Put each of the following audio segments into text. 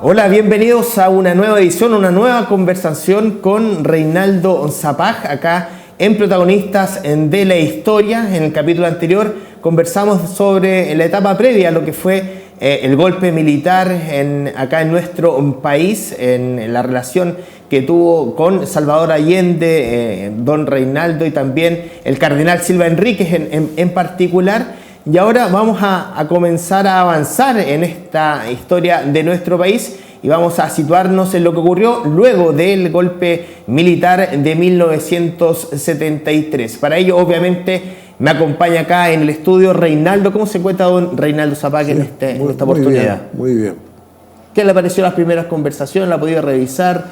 Hola, bienvenidos a una nueva edición, una nueva conversación con Reinaldo Zapag, acá en Protagonistas de la Historia. En el capítulo anterior conversamos sobre la etapa previa a lo que fue el golpe militar acá en nuestro país, en la relación que tuvo con Salvador Allende, don Reinaldo, y también el cardenal Silva Enríquez en particular. Y ahora vamos a comenzar a avanzar en esta historia de nuestro país y vamos a situarnos en lo que ocurrió luego del golpe militar de 1973. Para ello, obviamente, me acompaña acá en el estudio Reinaldo. ¿Cómo se encuentra don Reinaldo Zapag en esta oportunidad? Muy bien. ¿Qué le pareció las primeras conversaciones? ¿La ha podido revisar?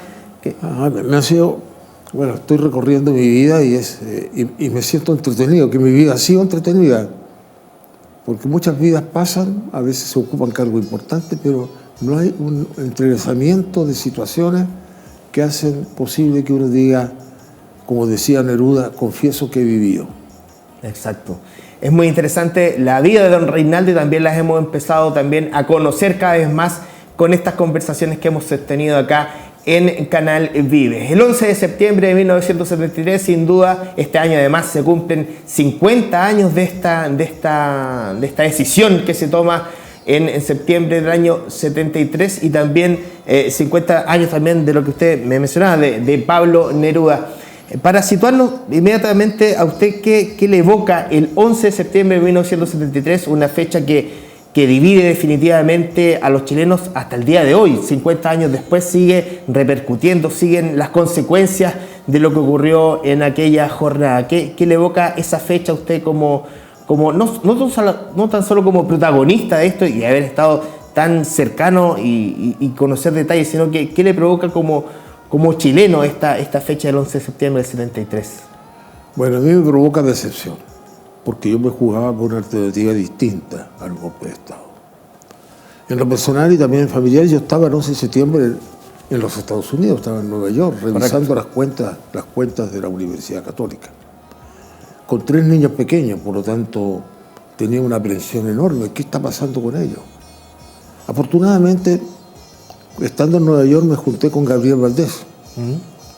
Me ha sido... Bueno, estoy recorriendo mi vida y me siento entretenido, que mi vida ha sido entretenida. Porque muchas vidas pasan, a veces se ocupan cargos importantes, pero no hay un entrelazamiento de situaciones que hacen posible que uno diga, como decía Neruda, confieso que he vivido. Exacto. Es muy interesante la vida de don Reinaldo y también las hemos empezado también a conocer cada vez más con estas conversaciones que hemos tenido acá en Canal Vive. El 11 de septiembre de 1973, sin duda, este año además se cumplen 50 años de esta decisión que se toma en septiembre del año 73 y también 50 años también de lo que usted me mencionaba, de Pablo Neruda. Para situarnos inmediatamente a usted, ¿qué le evoca el 11 de septiembre de 1973, una fecha que divide definitivamente a los chilenos hasta el día de hoy? 50 años después sigue repercutiendo, siguen las consecuencias de lo que ocurrió en aquella jornada. ¿Qué le evoca esa fecha a usted como no tan solo como protagonista de esto y haber estado tan cercano y conocer detalles, sino que qué le provoca como chileno esta fecha del 11 de septiembre del 73? Bueno, a mí me provoca decepción, porque yo me jugaba por una alternativa distinta al golpe de Estado. En lo personal y también en familiar, yo estaba el 11 de septiembre en los Estados Unidos, estaba en Nueva York, revisando las cuentas de la Universidad Católica, con 3 niños pequeños, por lo tanto tenía una aprensión enorme. ¿Qué está pasando con ellos? Afortunadamente, estando en Nueva York, me junté con Gabriel Valdés.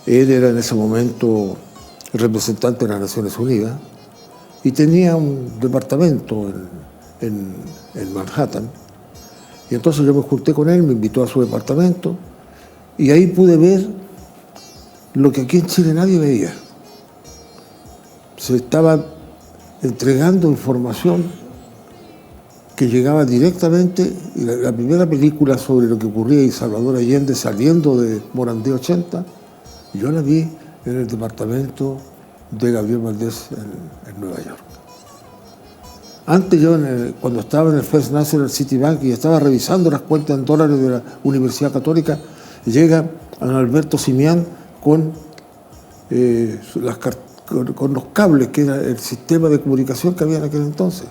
Él era en ese momento el representante de las Naciones Unidas y tenía un departamento en Manhattan. Y entonces yo me junté con él, me invitó a su departamento y ahí pude ver lo que aquí en Chile nadie veía. Se estaba entregando información que llegaba directamente, y la primera película sobre lo que ocurría en Salvador Allende saliendo de Morandé 80, yo la vi en el departamento de Gabriel Valdés en Nueva York. Antes yo, cuando estaba en el First National Citibank y estaba revisando las cuentas en dólares de la Universidad Católica, llega Ana Alberto Simián con los cables, que era el sistema de comunicación que había en aquel entonces,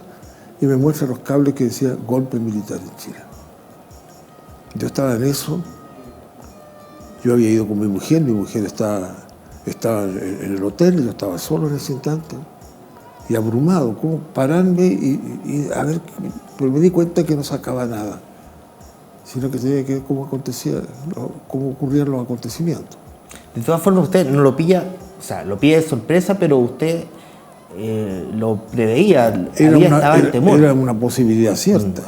y me muestra los cables que decía golpe militar en Chile. Yo estaba en eso, yo había ido con mi mujer estaba en el hotel, yo estaba solo en ese instante, y abrumado, cómo pararme y a ver, pero me di cuenta que no sacaba nada, sino que tenía que ver cómo ocurrían los acontecimientos. De todas formas, usted no lo pilla, o sea, lo pilla de sorpresa, pero usted lo preveía, estaba en temor. Era una posibilidad cierta.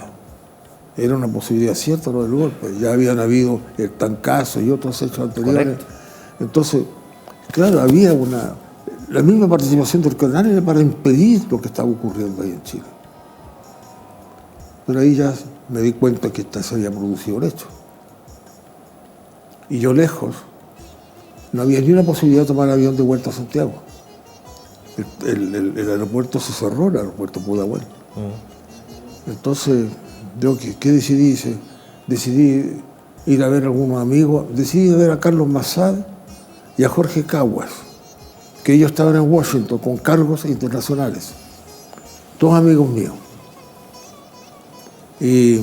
Era una posibilidad cierta lo del golpe. Ya habían habido el Tancazo y otros hechos anteriores. Correcto. Entonces, claro, había la misma participación del cardenal era para impedir lo que estaba ocurriendo ahí en Chile. Pero ahí ya me di cuenta que se había producido el hecho. Y yo lejos, no había ni una posibilidad de tomar el avión de vuelta a Santiago. El aeropuerto se cerró, el aeropuerto Pudahuel. Entonces, yo, ¿qué decidí? Decidí ir a ver a algunos amigos, decidí ver a Carlos Massad y a Jorge Caguas, que ellos estaban en Washington con cargos internacionales, 2 amigos míos. Y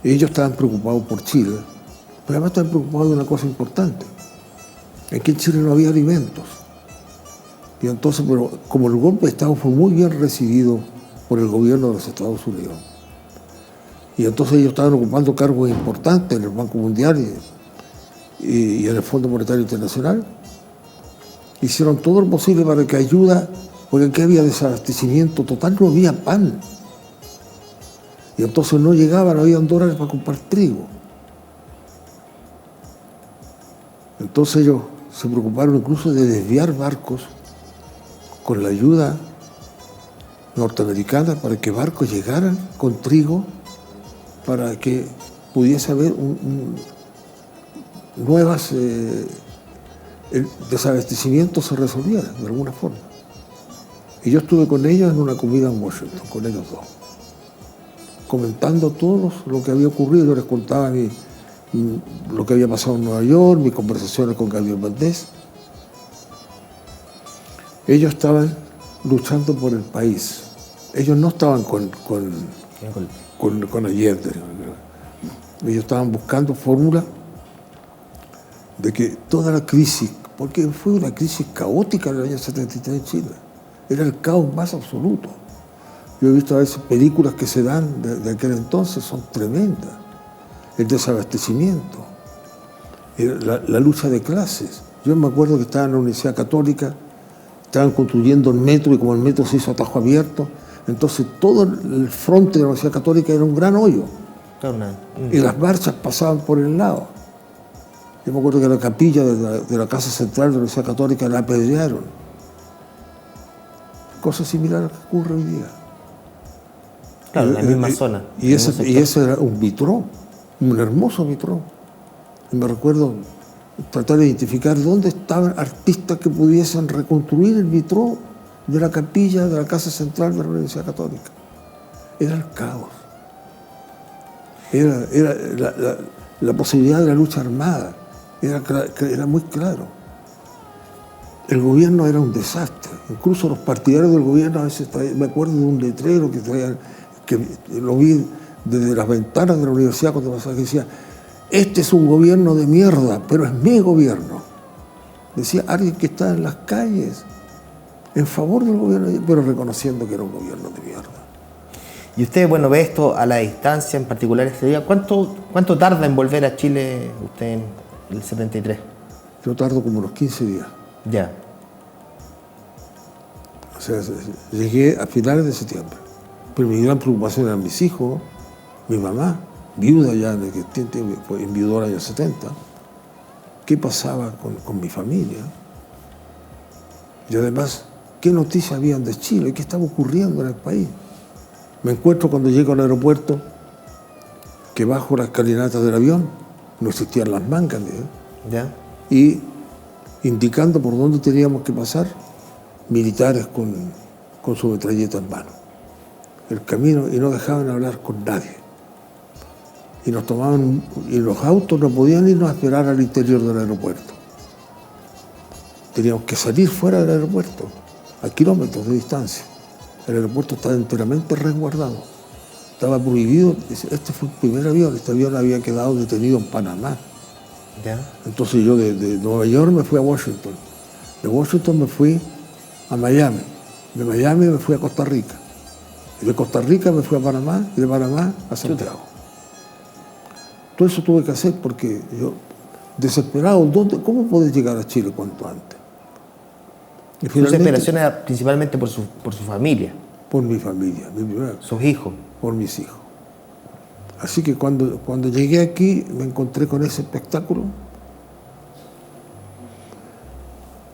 ellos estaban preocupados por Chile, pero además estaban preocupados de una cosa importante, es que en Chile no había alimentos. Y entonces, pero como el golpe de Estado fue muy bien recibido por el gobierno de los Estados Unidos, Y entonces ellos estaban ocupando cargos importantes en el Banco Mundial y en el Fondo Monetario Internacional. Hicieron todo lo posible para que ayuda, porque aquí había desabastecimiento total, no había pan. Y entonces no llegaban, no habían dólares para comprar trigo. Entonces ellos se preocuparon incluso de desviar barcos con la ayuda norteamericana para que barcos llegaran con trigo para que pudiese haber nuevas, el desabastecimiento se resolviera de alguna forma. Y yo estuve con ellos en una comida en Washington, con ellos dos, comentando todo lo que había ocurrido. Yo les contaba lo que había pasado en Nueva York, mis conversaciones con Gabriel Valdés. Ellos estaban luchando por el país. Ellos no estaban con Allende. Ellos estaban buscando fórmulas de que toda la crisis, porque fue una crisis caótica en el año 73 en Chile, era el caos más absoluto. Yo he visto a veces películas que se dan de aquel entonces, son tremendas. El desabastecimiento, la lucha de clases. Yo me acuerdo que estaba en la Universidad Católica, estaban construyendo el metro y como el metro se hizo a tajo abierto, entonces todo el frente de la Universidad Católica era un gran hoyo. Y las marchas pasaban por el lado. Yo me acuerdo que la capilla de la Casa Central de la Universidad Católica la apedrearon. Cosa similar a lo que ocurre hoy día. Claro, en la misma zona. Y ese era un vitró, un hermoso vitró. Y me recuerdo tratar de identificar dónde estaban artistas que pudiesen reconstruir el vitró de la capilla de la Casa Central de la Universidad Católica. Era el caos. Era la posibilidad de la lucha armada. Era muy claro. El gobierno era un desastre. Incluso los partidarios del gobierno a veces me acuerdo de un letrero que lo vi desde las ventanas de la universidad cuando pasaba, que decía: este es un gobierno de mierda, pero es mi gobierno. Decía alguien que está en las calles en favor del gobierno, pero reconociendo que era un gobierno de mierda. Y usted, bueno, ve esto a la distancia, en particular este día. ¿Cuánto tarda en volver a Chile usted en el 73? Yo tardo como unos 15 días. Ya. O sea, llegué a finales de septiembre. Pero mi gran preocupación eran mis hijos, mi mamá, viuda ya, en aquel tiempo, fue enviudó el año 70. ¿Qué pasaba con mi familia? Y además, ¿qué noticias habían de Chile? ¿Qué estaba ocurriendo en el país? Me encuentro cuando llego al aeropuerto que bajo la escalinata del avión, no existían las mangas, ¿ya? Y indicando por dónde teníamos que pasar, militares con su metralleta en mano. El camino, y no dejaban hablar con nadie. Y nos tomaban, y los autos no podían irnos a esperar al interior del aeropuerto. Teníamos que salir fuera del aeropuerto, a kilómetros de distancia. El aeropuerto estaba enteramente resguardado. Estaba prohibido. Este fue el primer avión. Este avión había quedado detenido en Panamá. ¿Ya? Entonces yo de Nueva York me fui a Washington. De Washington me fui a Miami. De Miami me fui a Costa Rica. Y de Costa Rica me fui a Panamá y de Panamá a Santiago. Todo eso tuve que hacer porque yo, desesperado, ¿cómo puedo llegar a Chile cuanto antes? Y su desesperación era principalmente por su familia. Por mi familia, sus hijos. Por mis hijos. Así que cuando llegué aquí me encontré con ese espectáculo.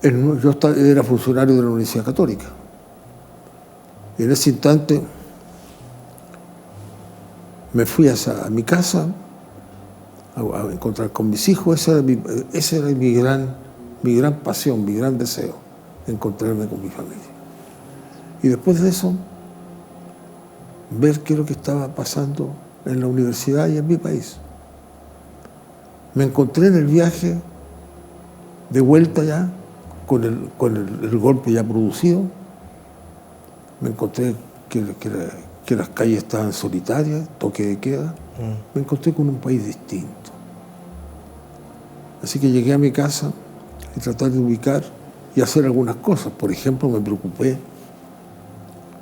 Yo era funcionario de la Universidad Católica. Y en ese instante me fui a mi casa a encontrar con mis hijos. Esa era mi gran pasión, mi gran deseo, encontrarme con mi familia. Y después de eso, ver qué es lo que estaba pasando en la universidad y en mi país. Me encontré en el viaje de vuelta ya, con el golpe ya producido. Me encontré que las calles estaban solitarias, toque de queda. Me encontré con un país distinto. Así que llegué a mi casa y tratar de ubicar y hacer algunas cosas. Por ejemplo, me preocupé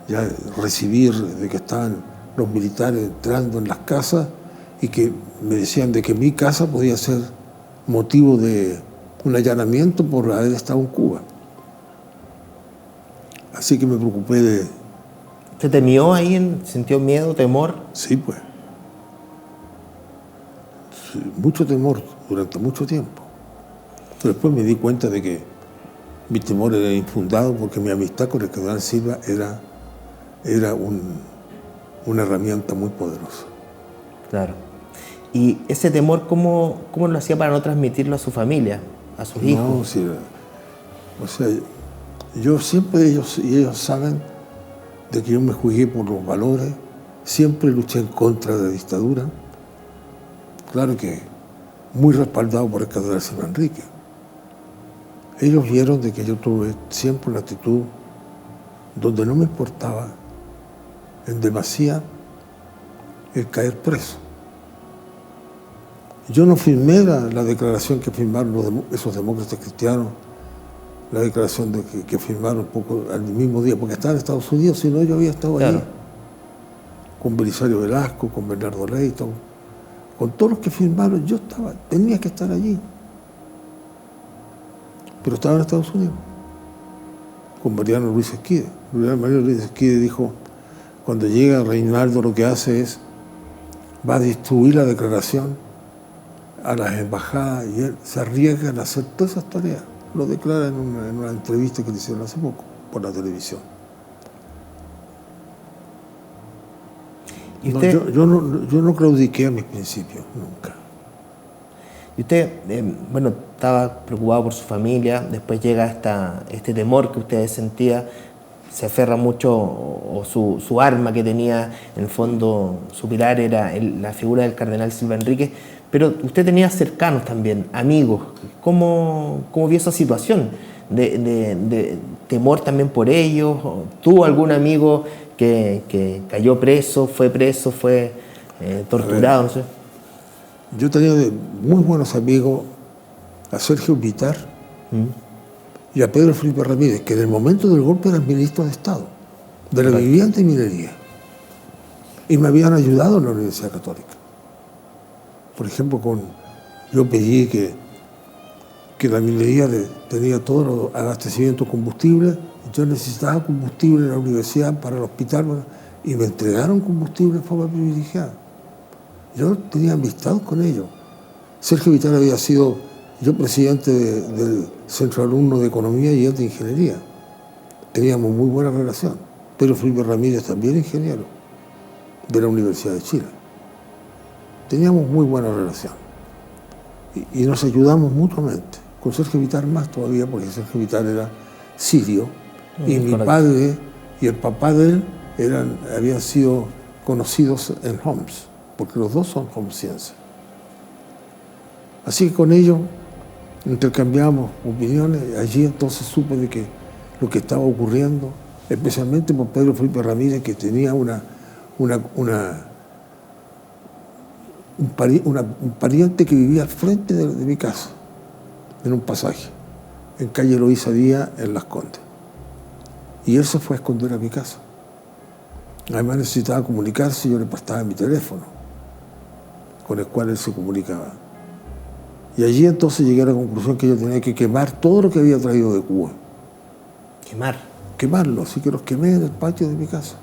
ya de recibir de que estaban los militares entrando en las casas y que me decían de que mi casa podía ser motivo de un allanamiento por haber estado en Cuba. Así que me preocupé de... ¿Usted temió ahí? ¿Sintió miedo, temor? Sí, pues. Sí, mucho temor durante mucho tiempo. Pero después me di cuenta de que mi temor era infundado porque mi amistad con el cardenal Silva era una herramienta muy poderosa. Claro. ¿Y ese temor cómo lo hacía para no transmitirlo a su familia, a sus hijos? No, sí, o sea, yo siempre, ellos saben de que yo me jugué por los valores, siempre luché en contra de la dictadura, claro que muy respaldado por el cardenal Silva Enrique. Ellos vieron de que yo tuve siempre una actitud donde no me importaba en demasía el caer preso. Yo no firmé la declaración que firmaron esos demócratas cristianos, la declaración que firmaron un poco al mismo día, porque estaba en Estados Unidos, si no yo había estado allí, claro, con Belisario Velasco, con Bernardo Leyton, con todos los que firmaron, tenía que estar allí. Pero estaba en Estados Unidos, con Mariano Luis Esquide. Mariano Luis Esquide dijo, cuando llega Reinaldo lo que hace es, va a distribuir la declaración a las embajadas y él se arriesga en hacer todas esas tareas. Lo declara en una entrevista que le hicieron hace poco por la televisión. ¿Y usted? Yo no claudiqué a mis principios, nunca. Y usted, bueno, estaba preocupado por su familia, después llega este temor que usted sentía, se aferra mucho, o su arma que tenía, en el fondo, su pilar era la figura del cardenal Silva Enríquez, pero usted tenía cercanos también, amigos. ¿Cómo vio esa situación de temor también por ellos? ¿Tuvo algún amigo que cayó preso, fue torturado? No sé. Yo tenía muy buenos amigos a Sergio Vitar y a Pedro Felipe Ramírez, que en el momento del golpe eran ministros de Estado, de la vivienda y minería, y me habían ayudado en la Universidad Católica. Por ejemplo, yo pedí que la minería tenía todos los abastecimientos de combustible, yo necesitaba combustible en la universidad para el hospital, y me entregaron combustible de forma privilegiada. Yo tenía amistad con ellos. Sergio Vitar había sido yo presidente del Centro Alumno de Economía y él de Ingeniería. Teníamos muy buena relación. Pedro Felipe Ramírez también ingeniero de la Universidad de Chile. Teníamos muy buena relación y nos ayudamos mutuamente. Con Sergio Vitar más todavía, porque Sergio Vitar era sirio y mi padre y el papá de él habían sido conocidos en Homs, porque los dos son homsienses. Así que con ellos intercambiamos opiniones. Allí entonces supe de que lo que estaba ocurriendo, especialmente por Pedro Felipe Ramírez, que tenía un pariente que vivía al frente de mi casa, en un pasaje, en calle Eloísa Díaz, en Las Condes. Y él se fue a esconder a mi casa. Además necesitaba comunicarse y yo le prestaba mi teléfono, con el cual él se comunicaba. Y allí entonces llegué a la conclusión que yo tenía que quemar todo lo que había traído de Cuba. ¿Quemar? Quemarlo, así que los quemé en el patio de mi casa.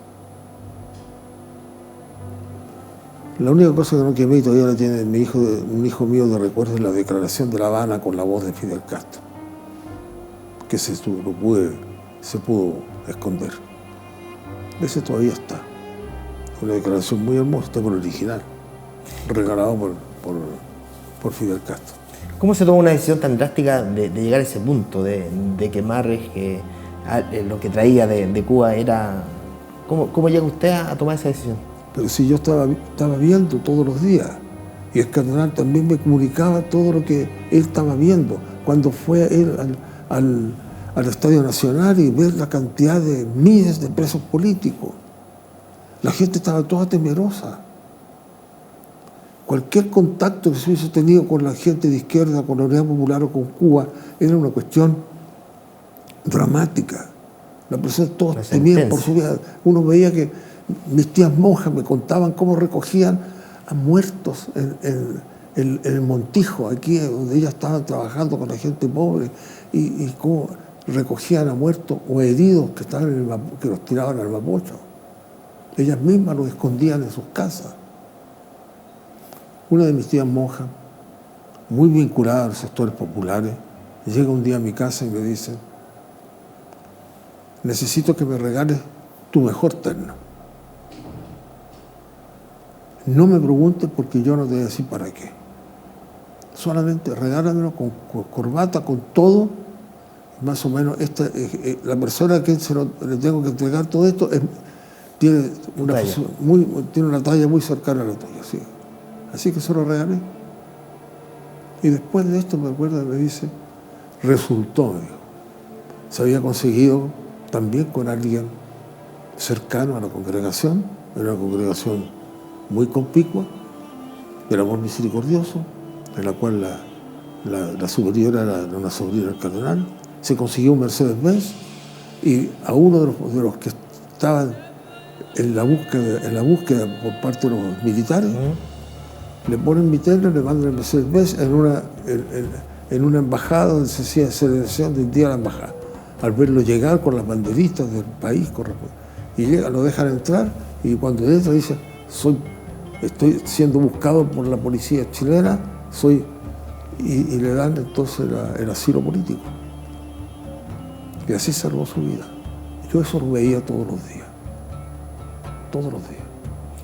La única cosa que no quemé y todavía la tiene un hijo mío de recuerdo es la declaración de La Habana con la voz de Fidel Castro, que se pudo esconder. Ese todavía está. Una declaración muy hermosa, está por el original, regalado por Fidel Castro. ¿Cómo se toma una decisión tan drástica de llegar a ese punto, de quemar lo que traía de Cuba? ¿Cómo llega usted a tomar esa decisión? Pero si yo estaba viendo todos los días, y el cardenal también me comunicaba todo lo que él estaba viendo, cuando fue él al Estadio Nacional y ver la cantidad de miles de presos políticos. La gente estaba toda temerosa. Cualquier contacto que se hubiese tenido con la gente de izquierda, con la Unidad Popular o con Cuba, era una cuestión dramática. La persona todos temían por su vida. Uno veía que mis tías monjas me contaban cómo recogían a muertos en el Montijo, aquí donde ellas estaban trabajando con la gente pobre, y cómo recogían a muertos o heridos que estaban que los tiraban al Mapocho. Ellas mismas los escondían en sus casas. Una de mis tías monjas, muy vinculada a los sectores populares, llega un día a mi casa y me dice: necesito que me regales tu mejor terno. No me preguntes porque yo no te voy a decir para qué. Solamente regálamelo con corbata, con todo. Más o menos la persona a quien le tengo que entregar todo esto tiene una talla muy cercana a la tuya. ¿Sí? Así que se lo regalé. Y después de esto me acuerdo y me dice, resultó, me dijo, se había conseguido también con alguien cercano a la congregación, era una congregación muy compicua, del amor misericordioso, en la cual la superiora era una sobrina del cardenal. Se consiguió un Mercedes-Benz y a uno de los que estaban en la búsqueda por parte de los militares, le ponen mi terno y le mandan el Mercedes-Benz en una embajada donde se hacía celebración del día de la embajada. Al verlo llegar con las banderistas del país, y llega, lo dejan entrar, y cuando entra dice, estoy siendo buscado por la policía chilena, y le dan entonces el asilo político. Y así salvó su vida. Yo eso lo veía todos los días. Todos los días.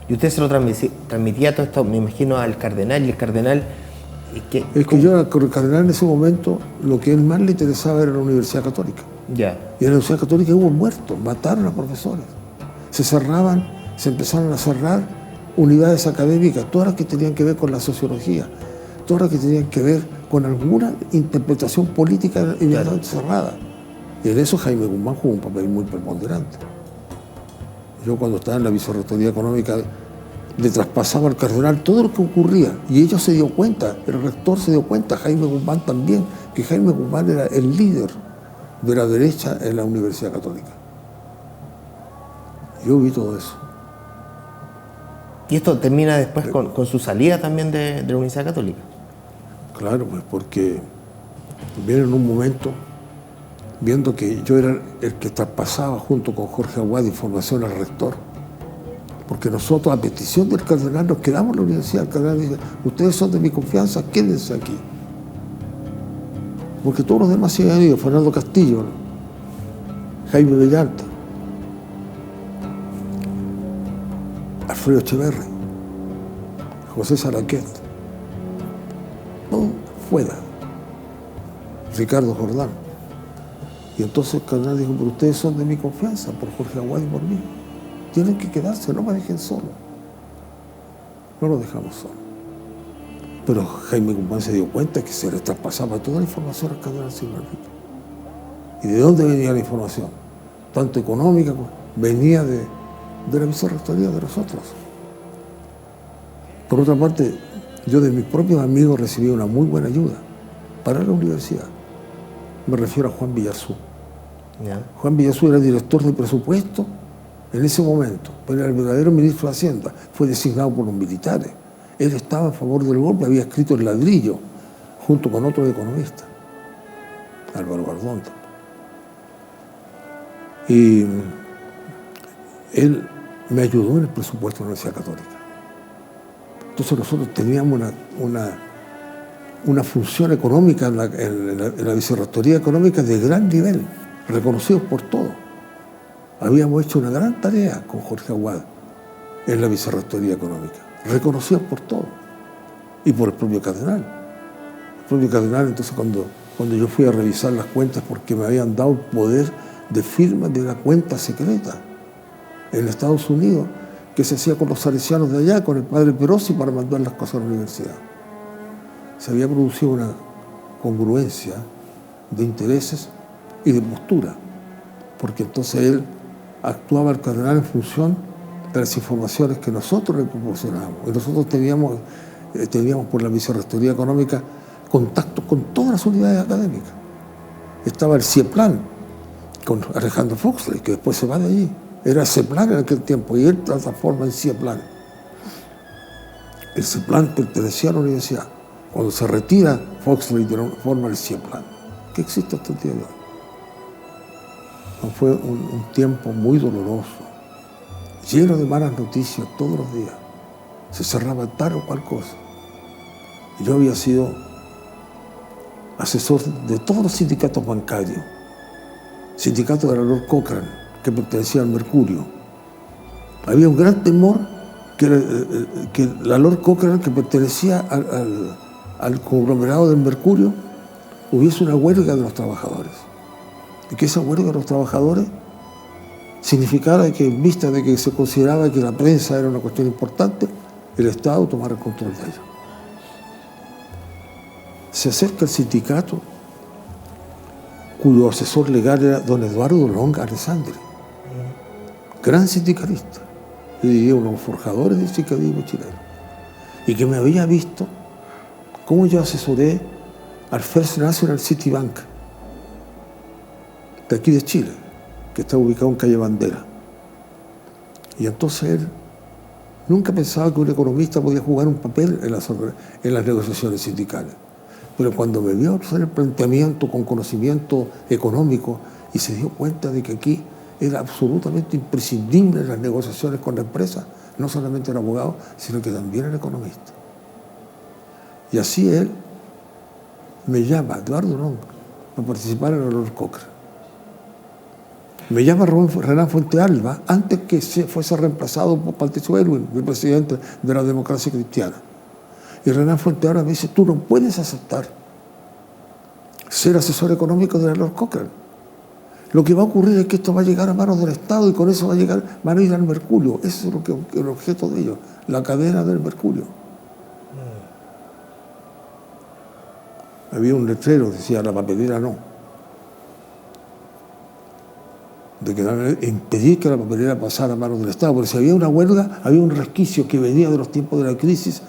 ¿Y usted se lo transmitía todo esto, me imagino, al cardenal? Y el cardenal... Es que yo al cardenal en ese momento lo que a él más le interesaba era la Universidad Católica. Ya. Y en la Universidad Católica hubo muertos, mataron a profesores. Se empezaron a cerrar unidades académicas, todas las que tenían que ver con la sociología, todas las que tenían que ver con alguna interpretación política inmediatamente cerrada. Y en eso Jaime Guzmán jugó un papel muy preponderante. Yo cuando estaba en la Vicerrectoría Económica le traspasaba al cardenal todo lo que ocurría y ellos se dio cuenta, el rector se dio cuenta, Jaime Guzmán también, que Jaime Guzmán era el líder de la derecha en la Universidad Católica. Yo vi todo eso. ¿Y esto termina después con su salida también de la Universidad Católica? Claro, pues porque viene en un momento, viendo que yo era el que traspasaba junto con Jorge Aguad información al rector, porque nosotros a petición del cardenal nos quedamos en la universidad. El cardenal dice, ustedes son de mi confianza, quédense aquí. Porque todos los demás se habían ido, Fernando Castillo, ¿no? Jaime Bellalta, Alfredo Echeverri, José Saraquet, todo fuera, Ricardo Jordán. Y entonces el cardenal dijo, pero ustedes son de mi confianza, por Jorge Aguad y por mí. Tienen que quedarse, no me dejen solo. No lo dejamos solo. Pero Jaime Guzmán se dio cuenta que se le traspasaba toda la información al cardenal Silva Enrique. ¿Y de dónde venía la información? Tanto económica, venía de la vicerrectoría de nosotros. Por otra parte, yo de mis propios amigos recibí una muy buena ayuda para la universidad. Me refiero a Juan Villazú. Yeah. Juan Villazú era director de presupuesto en ese momento, pero era el verdadero ministro de Hacienda. Fue designado por los militares. Él estaba a favor del golpe, había escrito El Ladrillo, junto con otro economista, Álvaro Gardón. Y él me ayudó en el presupuesto de la Universidad Católica. Entonces nosotros teníamos una función económica en la vicerrectoría económica de gran nivel, reconocidos por todos. Habíamos hecho una gran tarea con Jorge Aguad en la vicerrectoría económica, reconocidos por todos y por el propio cardenal. El propio cardenal, entonces, cuando yo fui a revisar las cuentas, porque me habían dado el poder de firma de una cuenta secreta en Estados Unidos, que se hacía con los salesianos de allá, con el padre Perosi, para mandar las cosas a la universidad. Se había producido una congruencia de intereses y de postura, porque entonces él actuaba, el cardenal, en función de las informaciones que nosotros le proporcionábamos. Y nosotros teníamos por la vicerrectoría económica contactos con todas las unidades académicas. Estaba el CIEPLAN con Alejandro Foxley, que después se va de allí, era CEPLAN en aquel tiempo, y él transforma en CIEPLAN. El CEPLAN pertenecía a la universidad. Cuando se retira, Foxley forma el CIEPLAN, que existe hasta el día de hoy. Fue un tiempo muy doloroso, lleno de malas noticias todos los días. Se cerraba tal o cual cosa. Yo había sido asesor de todos los sindicatos bancarios, sindicato de la Lord Cochrane, que pertenecía al Mercurio. Había un gran temor que la Lord Cochrane, que pertenecía al conglomerado del Mercurio, hubiese una huelga de los trabajadores. Y que esa huelga de los trabajadores significara que, en vista de que se consideraba que la prensa era una cuestión importante, el Estado tomara el control de ello. Se acerca el sindicato, cuyo asesor legal era don Eduardo Long Alessandri, gran sindicalista, yo diría uno de los forjadores del sindicalismo chileno, y que me había visto cómo yo asesoré al First National Citibank, de aquí de Chile, que está ubicado en Calle Bandera. Y entonces él nunca pensaba que un economista podía jugar un papel en las negociaciones sindicales. Pero cuando me vio hacer el planteamiento con conocimiento económico y se dio cuenta de que aquí era absolutamente imprescindible las negociaciones con la empresa, no solamente el abogado, sino que también el economista. Y así él me llama, Eduardo Long, para participar en la Lord Cochrane. Me llama Renán Fuentealba antes que fuese reemplazado por Patricio Aylwin, el presidente de la Democracia Cristiana. Y Renán Fuentealba me dice, tú no puedes aceptar ser asesor económico de la Lord Cochrane. Lo que va a ocurrir es que esto va a llegar a manos del Estado y con eso van a ir al Mercurio. Ese es el objeto de ellos, la cadena del Mercurio. Había un letrero que decía, la papelera no. De que impedir que la papelera pasara a manos del Estado, porque si había una huelga, había un resquicio que venía de los tiempos de la crisis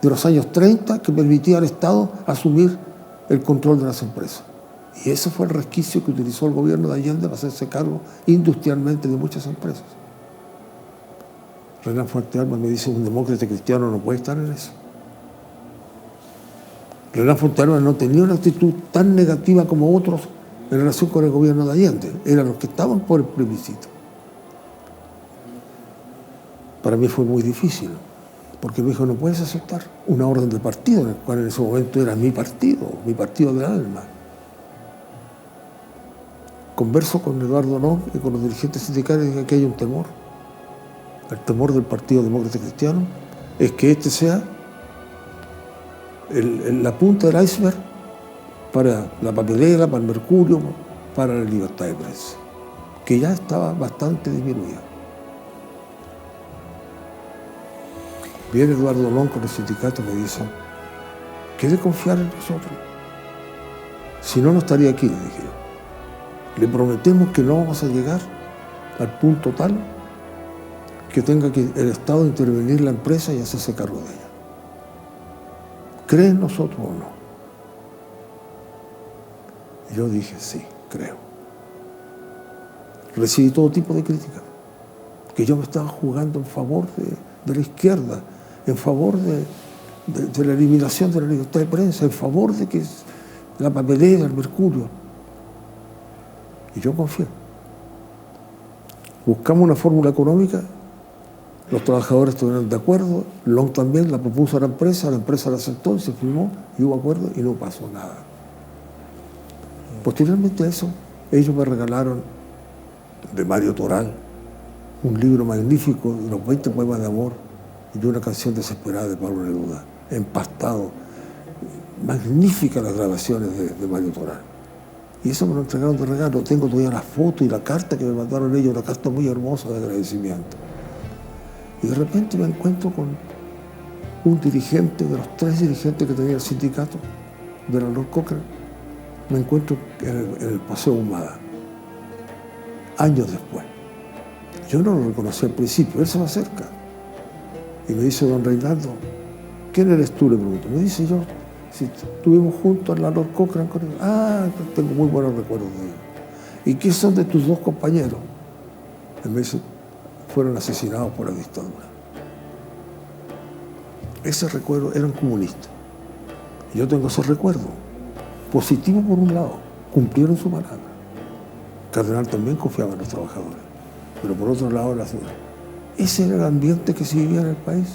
de los años 30 que permitía al Estado asumir el control de las empresas. Y ese fue el resquicio que utilizó el gobierno de Allende para hacerse cargo industrialmente de muchas empresas. Renán Fuentealba me dice, un demócrata cristiano no puede estar en eso. Renán Fuentealba no tenía una actitud tan negativa como otros en relación con el gobierno de Allende. Eran los que estaban por el plebiscito. Para mí fue muy difícil, porque me dijo, no puedes aceptar una orden de partido, en el cual en ese momento era mi partido del alma. Converso con Eduardo Long y con los dirigentes sindicales y dije que hay un temor. El temor del Partido Demócrata Cristiano es que este sea la punta del iceberg para la papelera, para el Mercurio, para la libertad de prensa, que ya estaba bastante disminuida. Viene Eduardo Long con el sindicato y me dice, ¿quiere confiar en nosotros? Si no, no estaría aquí, le dije yo. Le prometemos que no vamos a llegar al punto tal que tenga que el Estado intervenir la empresa y hacerse cargo de ella. ¿Cree en nosotros o no? Yo dije, sí, creo. Recibí todo tipo de críticas, que yo me estaba jugando en favor de la izquierda, en favor de la eliminación de la libertad de prensa, en favor de que la papelera, el Mercurio. Y yo confié. Buscamos una fórmula económica, los trabajadores estuvieron de acuerdo, Long también la propuso a la empresa la aceptó, se firmó y hubo acuerdo y no pasó nada. Posteriormente a eso, ellos me regalaron de Mario Toral un libro magnífico de los 20 poemas de amor y una canción desesperada de Pablo Neruda, empastado. Magníficas las grabaciones de Mario Toral. Y eso me lo entregaron de regalo. Tengo todavía la foto y la carta que me mandaron ellos, una carta muy hermosa de agradecimiento. Y de repente me encuentro con un dirigente, de los 3 dirigentes que tenía el sindicato de la Lord Cochrane. Me encuentro en el Paseo Humada, años después. Yo no lo reconocí al principio, él se me acerca y me dice, don Reinaldo, ¿quién eres tú? Le pregunto. Me dice, yo, si estuvimos juntos en la Lord Cochrane con él. Ah, tengo muy buenos recuerdos de él. ¿Y qué son de tus 2 compañeros? Él me dice, fueron asesinados por la dictadura. Ese recuerdo, eran comunistas. Yo tengo ese recuerdo. Positivo por un lado, cumplieron su palabra. El cardenal también confiaba en los trabajadores, pero por otro lado la ciudad. Ese era el ambiente que se vivía en el país.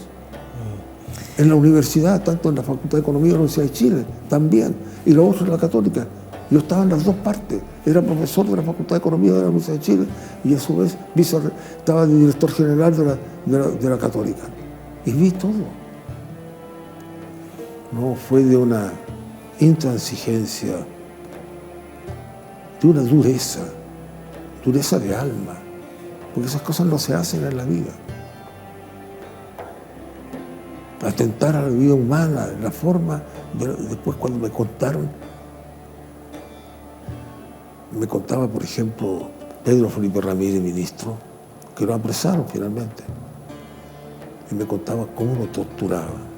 En la universidad, tanto en la Facultad de Economía de la Universidad de Chile, también, y lo otro en la Católica. Yo estaba en las dos partes. Era profesor de la Facultad de Economía de la Universidad de Chile y a su vez estaba de director general de la Católica. Y vi todo. No, fue de una intransigencia, de una dureza de alma, porque esas cosas no se hacen en la vida. Atentar a la vida humana, la forma, después cuando me contaba, por ejemplo, Pedro Felipe Ramírez, ministro, que lo apresaron finalmente, y me contaba cómo lo torturaban.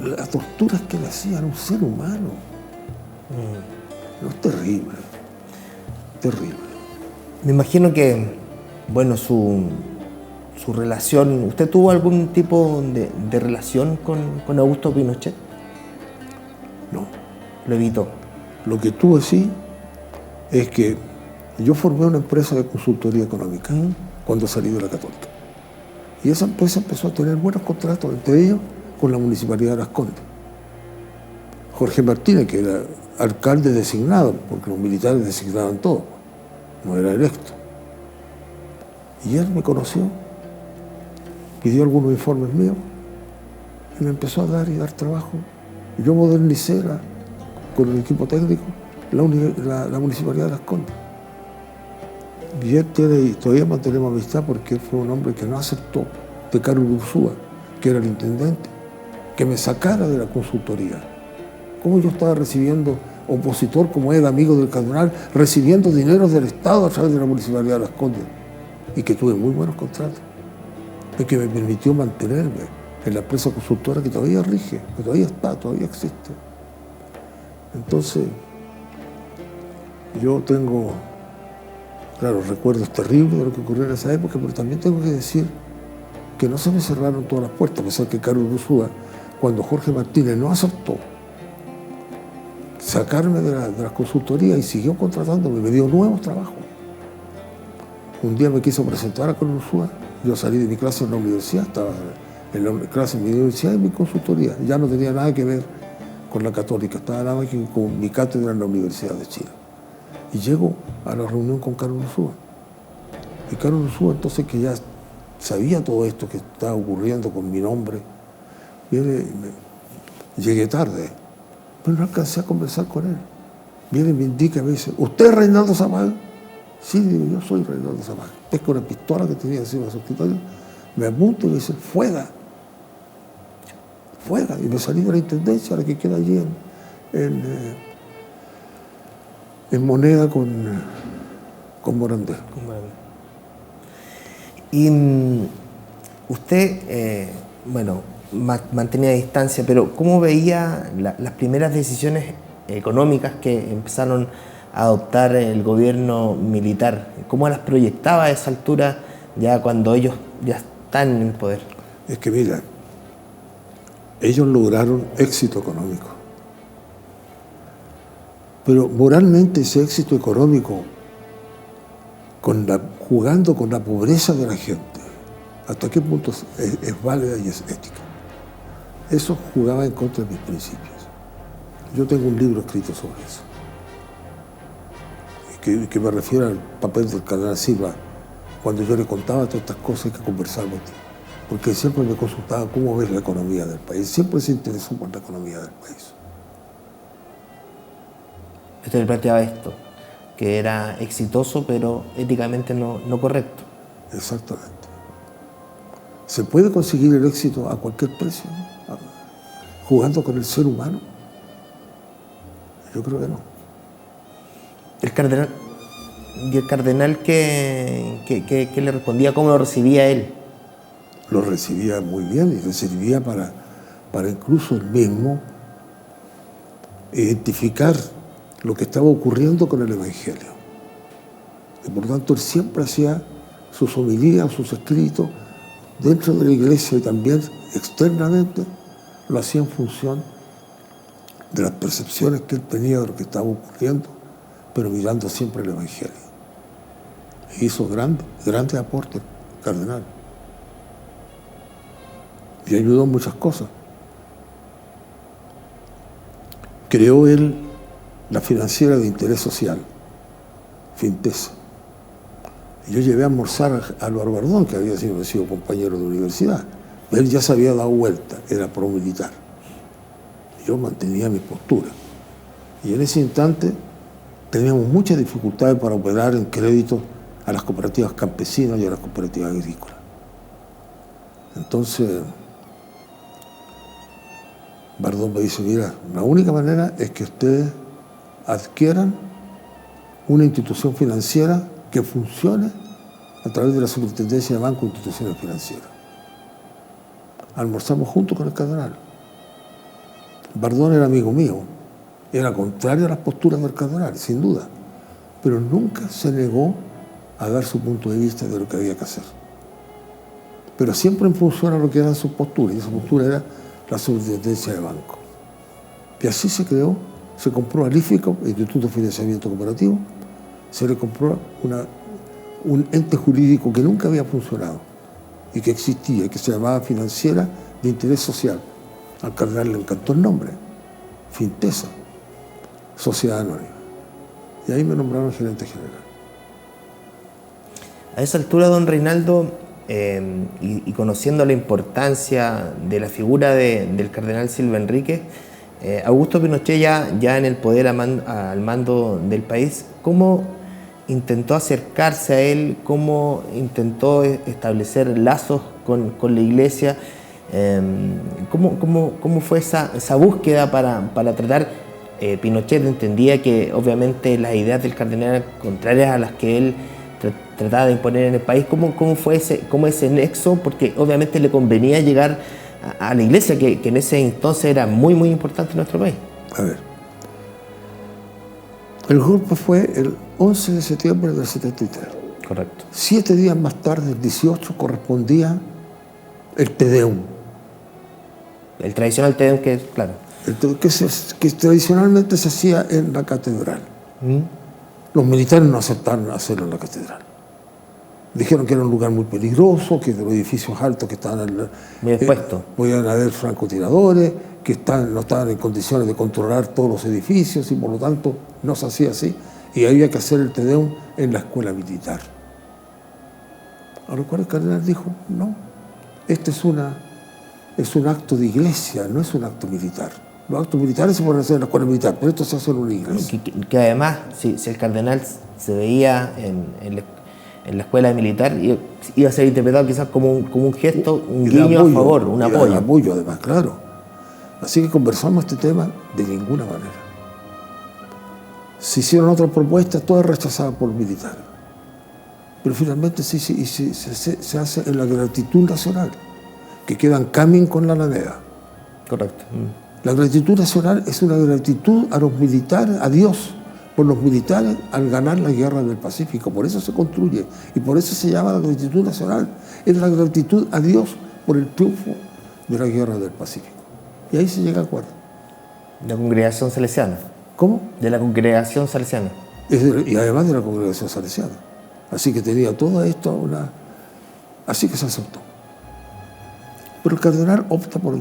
Las torturas que le hacían a un ser humano. No, es terrible, terrible. Me imagino que, bueno, su relación, ¿usted tuvo algún tipo de relación con Augusto Pinochet? No. Lo evitó. Lo que tuve sí es que yo formé una empresa de consultoría económica cuando salí de la Católica. Y esa empresa empezó a tener buenos contratos, entre ellos con la Municipalidad de Las Condes. Jorge Martínez, que era alcalde designado, porque los militares designaban todo, no era electo. Y él me conoció, pidió algunos informes míos y me empezó a dar trabajo. Yo modernicé con el equipo técnico la Municipalidad de Las Condes. Y él todavía mantenemos amistad porque él fue un hombre que no aceptó de Carlos Ursúa, que era el intendente, que me sacara de la consultoría. ¿Cómo yo estaba recibiendo, opositor como él, amigo del cardenal, recibiendo dinero del Estado a través de la Municipalidad de Las Condes? Y que tuve muy buenos contratos, y que me permitió mantenerme en la empresa consultora que todavía rige, que todavía está, todavía existe. Entonces, yo tengo, claro, recuerdos terribles de lo que ocurrió en esa época, pero también tengo que decir que no se me cerraron todas las puertas, a pesar que Carlos Ursúa, cuando Jorge Martínez no aceptó sacarme de la consultoría y siguió contratándome, me dio nuevos trabajos. Un día me quiso presentar a Carlos Ursúa, yo salí de mi clase en la universidad, estaba en la clase en mi universidad y mi consultoría, ya no tenía nada que ver con la Católica, estaba nada más que con mi cátedra en la Universidad de Chile. Y llego a la reunión con Carlos Ursúa. Y Carlos Ursúa, entonces, que ya sabía todo esto que estaba ocurriendo con mi nombre, llegué tarde, pero no alcancé a conversar con él. Viene y me indica, me dice, ¿usted es Reinaldo Zamaga? Sí, digo, yo soy Reinaldo Zamaga. Pesco una pistola que tenía encima de su escritorio, me apunto y me dice, fuega. Y me salí de la intendencia, la que queda allí en Moneda con Morandé. Y usted, bueno, mantenía distancia, pero ¿cómo veía las primeras decisiones económicas que empezaron a adoptar el gobierno militar? ¿Cómo las proyectaba a esa altura, ya cuando ellos ya están en el poder? Es que mira, ellos lograron éxito económico, pero moralmente ese éxito económico, jugando con la pobreza de la gente, ¿hasta qué punto es válida y es ética? Eso jugaba en contra de mis principios. Yo tengo un libro escrito sobre eso, que me refiero al papel del cardenal Silva, cuando yo le contaba todas estas cosas que conversamos, porque siempre me consultaba cómo ves la economía del país, siempre se interesó por la economía del país. Usted le planteaba esto, que era exitoso, pero éticamente no correcto. Exactamente. ¿Se puede conseguir el éxito a cualquier precio, ¿no? Jugando con el ser humano? Yo creo que no. ¿Y el cardenal qué le respondía? ¿Cómo lo recibía él? Lo recibía muy bien y le servía para incluso él mismo identificar lo que estaba ocurriendo con el Evangelio. y por lo tanto él siempre hacía sus homilías, sus escritos, dentro de la iglesia y también externamente, lo hacía en función de las percepciones que él tenía de lo que estaba ocurriendo, pero mirando siempre el Evangelio. E hizo grandes aportes, cardenal. Y ayudó en muchas cosas. Creó él la financiera de interés social, Fintesa. Y yo llevé a almorzar a Álvaro Bardón, que había sido compañero de universidad. Él ya se había dado vuelta, era pro-militar. Yo mantenía mi postura. Y en ese instante teníamos muchas dificultades para operar en crédito a las cooperativas campesinas y a las cooperativas agrícolas. Entonces, Bardón me dice, mira, la única manera es que ustedes adquieran una institución financiera que funcione a través de la Superintendencia de Banco e Instituciones Financieras. Almorzamos juntos con el cardenal. Bardón era amigo mío, era contrario a las posturas del cardenal, sin duda, pero nunca se negó a dar su punto de vista de lo que había que hacer. Pero siempre en función a lo que eran sus posturas, y esa postura era la Superintendencia de Banco. Y así se creó, se compró al IFICO, Instituto de Financiamiento Cooperativo, se le compró un ente jurídico que nunca había funcionado y que existía, y que se llamaba Financiera de Interés Social. Al cardenal le encantó el nombre, Fintesa, Sociedad Anónima. Y ahí me nombraron gerente general. A esa altura, don Reinaldo, y conociendo la importancia de la figura del cardenal Silva Enríquez, Augusto Pinochet ya en el poder al mando del país, ¿cómo intentó acercarse a él? ¿Cómo intentó establecer lazos con la iglesia? ¿Cómo fue esa búsqueda para tratar? Pinochet entendía que obviamente las ideas del cardenal eran contrarias a las que él trataba de imponer en el país. ¿Cómo fue ese nexo? Porque obviamente le convenía llegar a la iglesia, que en ese entonces era muy, muy importante en nuestro país. A ver, el golpe fue el 11 de septiembre del 73. Correcto. 7 días más tarde, el 18, correspondía el Te Deum. El tradicional Te Deum, que es, claro. Que tradicionalmente se hacía en la catedral. Los militares no aceptaron hacerlo en la catedral. Dijeron que era un lugar muy peligroso, que de los edificios altos que estaban muy expuestos, podían haber francotiradores, que no estaban en condiciones de controlar todos los edificios y por lo tanto no se hacía así. Y había que hacer el Te Deum en la escuela militar. A lo cual el cardenal dijo, no, este es un acto de iglesia, no es un acto militar. Los actos militares se pueden hacer en la escuela militar, pero esto se hace en una iglesia. Que además, si el cardenal se veía en la escuela militar, iba a ser interpretado quizás como un gesto, un guiño apoyo, a favor, un apoyo. Apoyo además, claro. Así que conversamos este tema de ninguna manera. Se hicieron otras propuestas, todas rechazadas por militares. Pero finalmente se hace en la gratitud nacional, que queda en Camin con la Alameda. Correcto. La gratitud nacional es una gratitud a los militares, a Dios, por los militares al ganar la guerra del Pacífico. Por eso se construye y por eso se llama la gratitud nacional. Es la gratitud a Dios por el triunfo de la guerra del Pacífico. Y ahí se llega a acuerdo. La congregación salesiana. ¿Cómo? De la congregación salesiana. Y además de la congregación salesiana. Así que tenía todo esto, así que se aceptó. Pero el cardenal opta por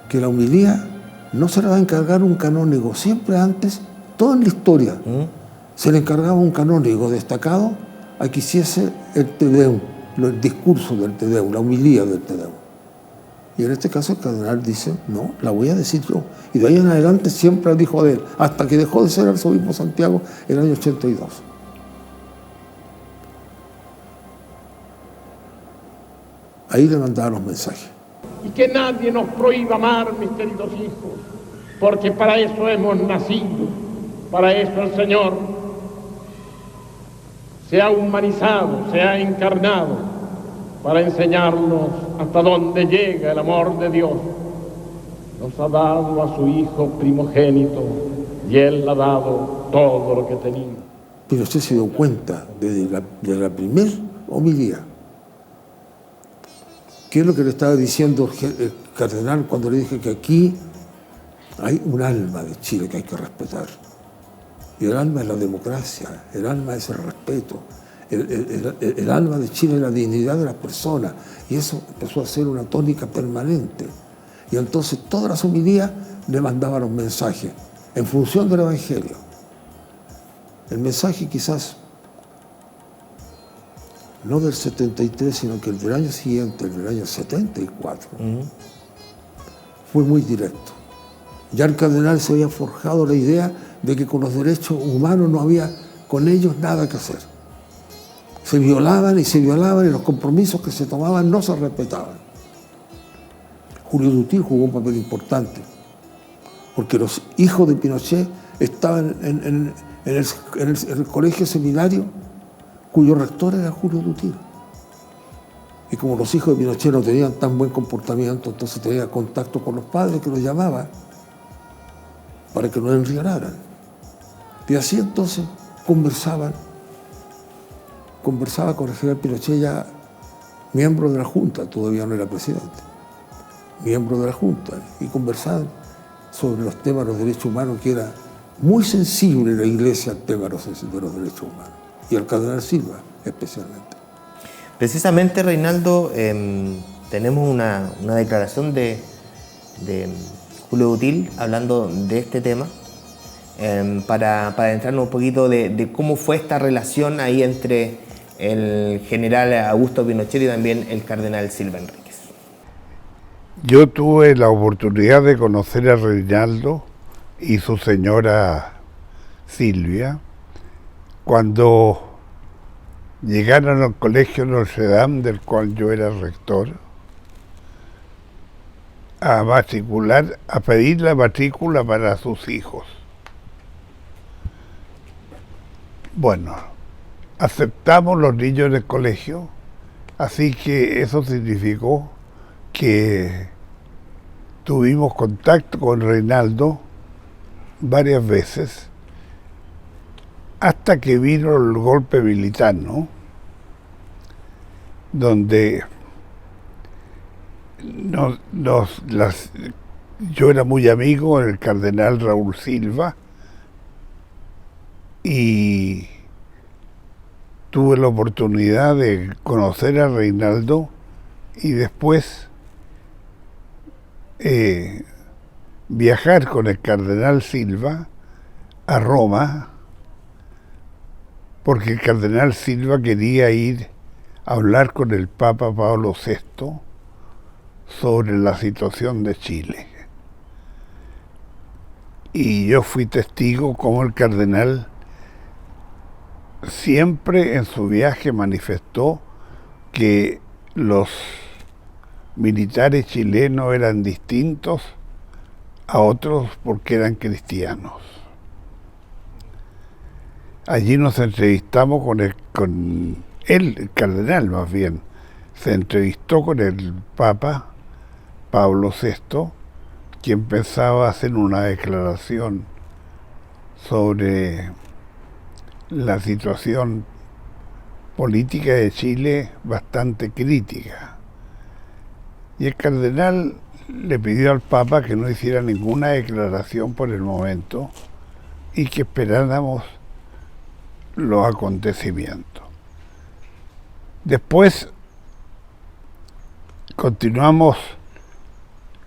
que la homilía no se la va a encargar un canónigo. Siempre antes, toda en la historia, se le encargaba un canónigo destacado a que hiciese el Te Deum, el discurso del Te Deum, la homilía del Te Deum. Y en este caso el cardenal dice, no, la voy a decir yo. Y de ahí en adelante siempre dijo de él, hasta que dejó de ser arzobispo de Santiago en el año 82. Ahí le mandaba los mensajes. Y que nadie nos prohíba amar, mis queridos hijos, porque para eso hemos nacido, para eso el Señor se ha humanizado, se ha encarnado, para enseñarnos hasta dónde llega el amor de Dios. Nos ha dado a su Hijo primogénito y Él ha dado todo lo que tenía. Pinochet se dio cuenta desde la primera homilía. ¿Qué es lo que le estaba diciendo el cardenal cuando le dije que aquí hay un alma de Chile que hay que respetar? Y el alma es la democracia, el alma es el respeto, el alma de Chile es la dignidad de las personas. Y eso empezó a ser una tónica permanente. Y entonces todas las homilías le mandaban los mensajes en función del Evangelio. El mensaje quizás no del 73, sino que el del año siguiente, el del año 74, fue muy directo. Ya el cardenal se había forjado la idea de que con los derechos humanos no había con ellos nada que hacer. Se violaban y los compromisos que se tomaban no se respetaban. Julio Dutil jugó un papel importante, porque los hijos de Pinochet estaban en el colegio seminario cuyo rector era Julio Dutil. Y como los hijos de Pinochet no tenían tan buen comportamiento, entonces tenía contacto con los padres que los llamaban para que no enriararan. Y así entonces conversaba con el general Pinochet, ya miembro de la Junta, todavía no era presidente, miembro de la Junta, y conversaban sobre los temas de los derechos humanos, que era muy sensible la Iglesia al tema de los derechos humanos, y al cardenal Silva especialmente. Precisamente, Reinaldo, tenemos una declaración de Julio Dutil hablando de este tema, para adentrarnos un poquito de cómo fue esta relación ahí entre el general Augusto Pinochet y también el cardenal Silva Enríquez. Yo tuve la oportunidad de conocer a Reinaldo y su señora Silvia cuando llegaron al colegio Notre Dame, del cual yo era rector, a pedir la matrícula para sus hijos. Bueno, aceptamos los niños del colegio, así que eso significó que tuvimos contacto con Reinaldo varias veces, hasta que vino el golpe militar, ¿no? Donde yo era muy amigo del cardenal Raúl Silva y tuve la oportunidad de conocer a Reinaldo y después viajar con el cardenal Silva a Roma, porque el cardenal Silva quería ir a hablar con el Papa Pablo VI sobre la situación de Chile. Y yo fui testigo como el cardenal siempre en su viaje manifestó que los militares chilenos eran distintos a otros porque eran cristianos. Allí nos entrevistamos con el cardenal más bien, se entrevistó con el Papa Pablo VI, quien pensaba hacer una declaración sobre la situación política de Chile bastante crítica. Y el cardenal le pidió al Papa que no hiciera ninguna declaración por el momento y que esperáramos los acontecimientos. Después continuamos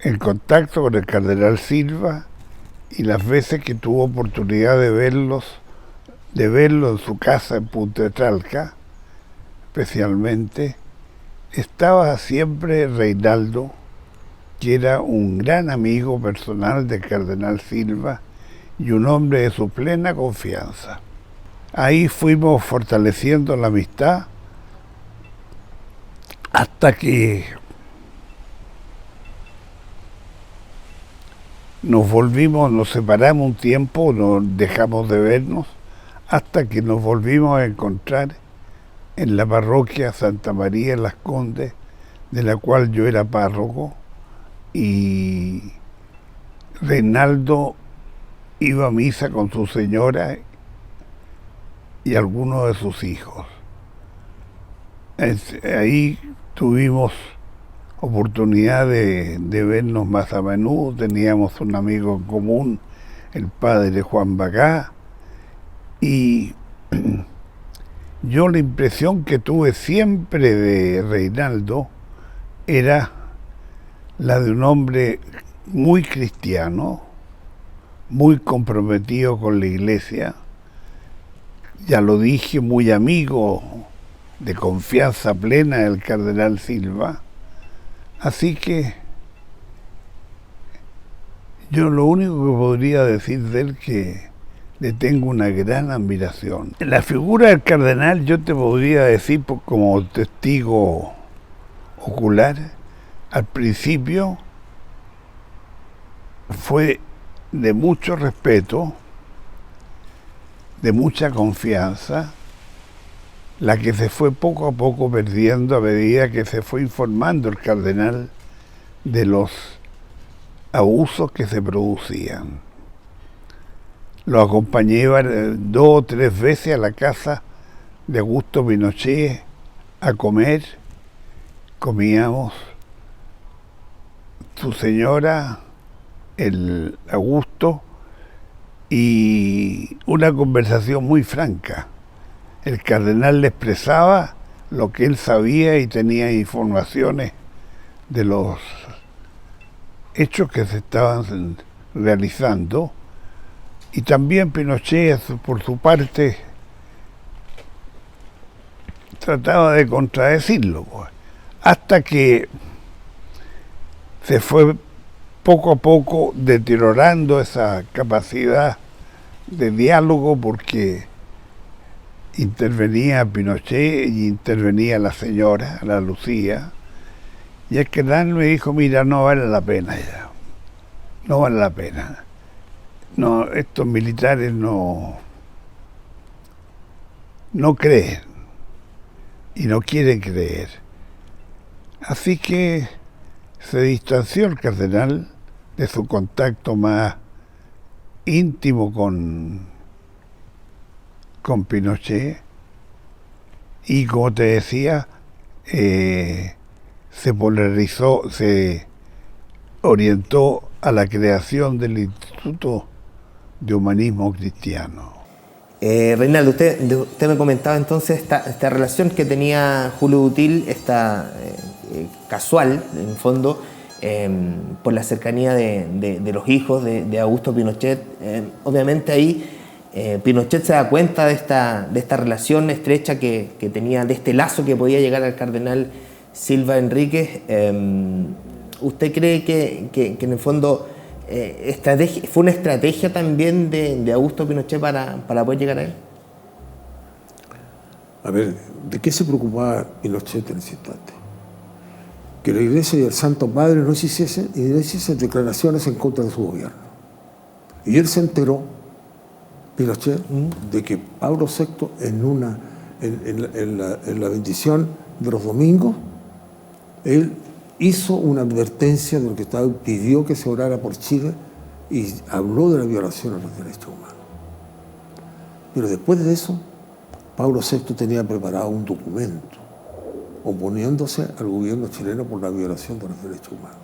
en contacto con el cardenal Silva y las veces que tuvo oportunidad de verlo en su casa en Punta de Tralca, especialmente, estaba siempre Reinaldo, que era un gran amigo personal del cardenal Silva y un hombre de su plena confianza. Ahí fuimos fortaleciendo la amistad hasta que nos separamos un tiempo, nos dejamos de vernos, hasta que nos volvimos a encontrar en la parroquia Santa María en Las Condes, de la cual yo era párroco, y Reinaldo iba a misa con su señora y algunos de sus hijos. Ahí tuvimos oportunidad de vernos más a menudo. Teníamos un amigo en común, el padre Juan Bacá, y yo la impresión que tuve siempre de Reinaldo era la de un hombre muy cristiano, muy comprometido con la iglesia, ya lo dije, muy amigo de confianza plena del cardenal Silva. Así que yo lo único que podría decir de él que le tengo una gran admiración. La figura del cardenal, yo te podría decir como testigo ocular, al principio fue de mucho respeto, de mucha confianza, la que se fue poco a poco perdiendo a medida que se fue informando el cardenal de los abusos que se producían. Lo acompañé 2 o 3 veces a la casa de Augusto Pinochet a comer. Comíamos su señora, el Augusto, y una conversación muy franca. El cardenal le expresaba lo que él sabía y tenía informaciones de los hechos que se estaban realizando, y también Pinochet, por su parte, trataba de contradecirlo, pues, hasta que se fue poco a poco deteriorando esa capacidad de diálogo, porque intervenía Pinochet y intervenía la señora, la Lucía, y el cardenal me dijo: mira, no vale la pena ya, no vale la pena. No, estos militares no creen y no quieren creer. Así que se distanció el cardenal de su contacto más íntimo con Pinochet, y como te decía, se polarizó, se orientó a la creación del Instituto de Humanismo Cristiano. Reinaldo, usted me comentaba entonces esta relación que tenía Julio Dutil, esta casual, en el fondo, por la cercanía de los hijos de Augusto Pinochet. Obviamente ahí Pinochet se da cuenta de esta relación estrecha que tenía, de este lazo que podía llegar al cardenal Silva Enríquez. ¿Usted cree que en el fondo fue una estrategia también de Augusto Pinochet para poder llegar a él? A ver, ¿de qué se preocupaba Pinochet en ese instante? Que la Iglesia y el Santo Padre no hiciesen declaraciones en contra de su gobierno. Y él se enteró, Pinochet, de que Pablo VI en la bendición de los domingos, él hizo una advertencia de lo que estaba, pidió que se orara por Chile y habló de la violación a los derechos humanos. Pero después de eso, Pablo VI tenía preparado un documento oponiéndose al gobierno chileno por la violación de los derechos humanos.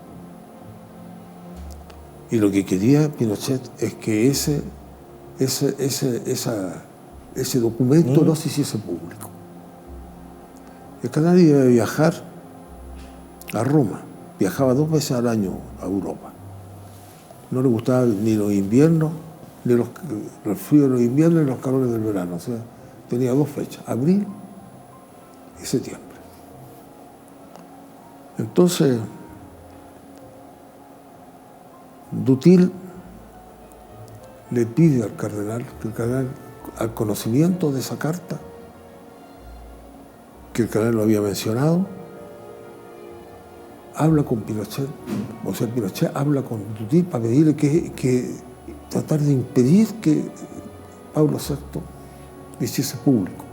Y lo que quería Pinochet es que ese documento no se hiciese público. El cardenal iba a viajar a Roma, viajaba 2 veces al año a Europa. No le gustaban ni los inviernos, ni los fríos de los inviernos, ni los calores del verano. O sea, tenía 2 fechas, abril y septiembre. Entonces, Dutil le pide al cardenal, que el cardenal, al conocimiento de esa carta, que el cardenal lo había mencionado, habla con Pinochet, o sea, Pinochet habla con Dutil para pedirle que tratar de impedir que Pablo VI lo hiciese público.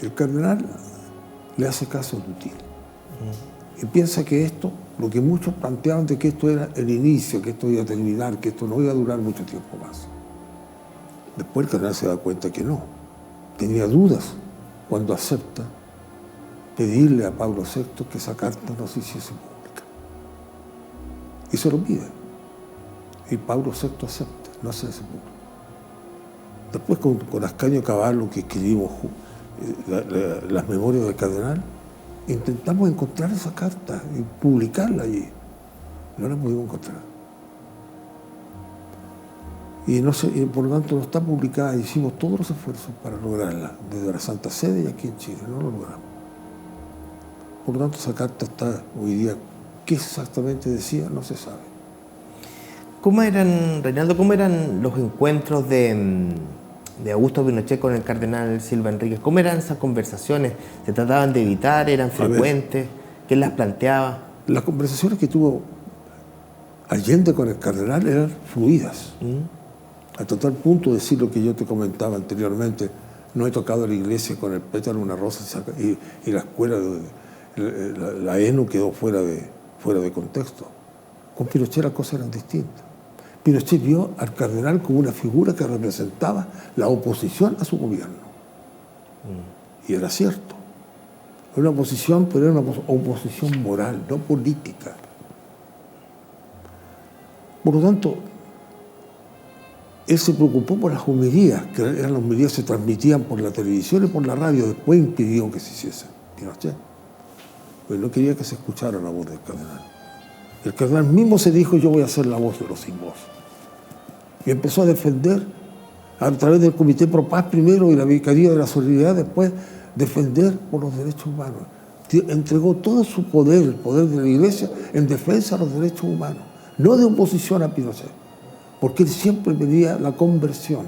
El cardenal le hace caso a Dutil y piensa que esto, lo que muchos planteaban de que esto era el inicio, que esto iba a terminar, que esto no iba a durar mucho tiempo más. Después el cardenal se da cuenta que no. Tenía dudas cuando acepta pedirle a Pablo VI que esa carta no se hiciese pública. Y se lo pide. Y Pablo VI acepta, no se hace público. Después con Ascanio Cavallo, que escribimos las memorias del cardenal, intentamos encontrar esa carta y publicarla allí. No la pudimos encontrar. Y por lo tanto no está publicada. Hicimos todos los esfuerzos para lograrla, desde la Santa Sede y aquí en Chile. No lo logramos. Por lo tanto, esa carta está hoy día. ¿Qué exactamente decía? No se sabe. ¿Cómo eran, Reinaldo, cómo eran los encuentros de Augusto Pinochet con el cardenal Silva Enríquez? ¿Cómo eran esas conversaciones? ¿Se trataban de evitar? ¿Eran frecuentes? ¿Quién las planteaba? Las conversaciones que tuvo Allende con el cardenal eran fluidas. Hasta tal punto de decir lo que yo te comentaba anteriormente, no he tocado la iglesia con el pétalo una rosa y la escuela, la ENU quedó fuera de contexto. Con Pinochet las cosas eran distintas. Pinochet vio al cardenal como una figura que representaba la oposición a su gobierno. Y era cierto. Era una oposición, pero era una oposición moral, no política. Por lo tanto, él se preocupó por las homilías, que eran las homilías que se transmitían por la televisión y por la radio. Después impidió que se hiciese Pinochet. Pues no quería que se escuchara la voz del cardenal. El cardenal mismo se dijo: yo voy a ser la voz de los sin voz. Y empezó a defender, a través del Comité Pro Paz primero y la Vicaría de la Solidaridad después, defender por los derechos humanos. Entregó todo su poder, el poder de la Iglesia, en defensa de los derechos humanos, no de oposición a Pinochet, porque él siempre pedía la conversión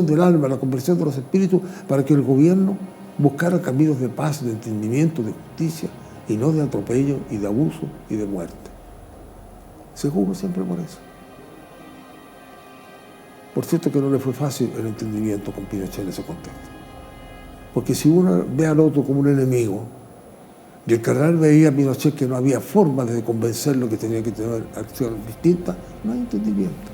del alma, la conversión de los espíritus, para que el gobierno buscara caminos de paz, de entendimiento, de justicia, y no de atropello y de abuso y de muerte. Se jugó siempre por eso. Por cierto que no le fue fácil el entendimiento con Pinochet en ese contexto. Porque si uno ve al otro como un enemigo, y el cardenal veía a Pinochet que no había forma de convencerlo, que tenía que tener acciones distintas, no hay entendimiento.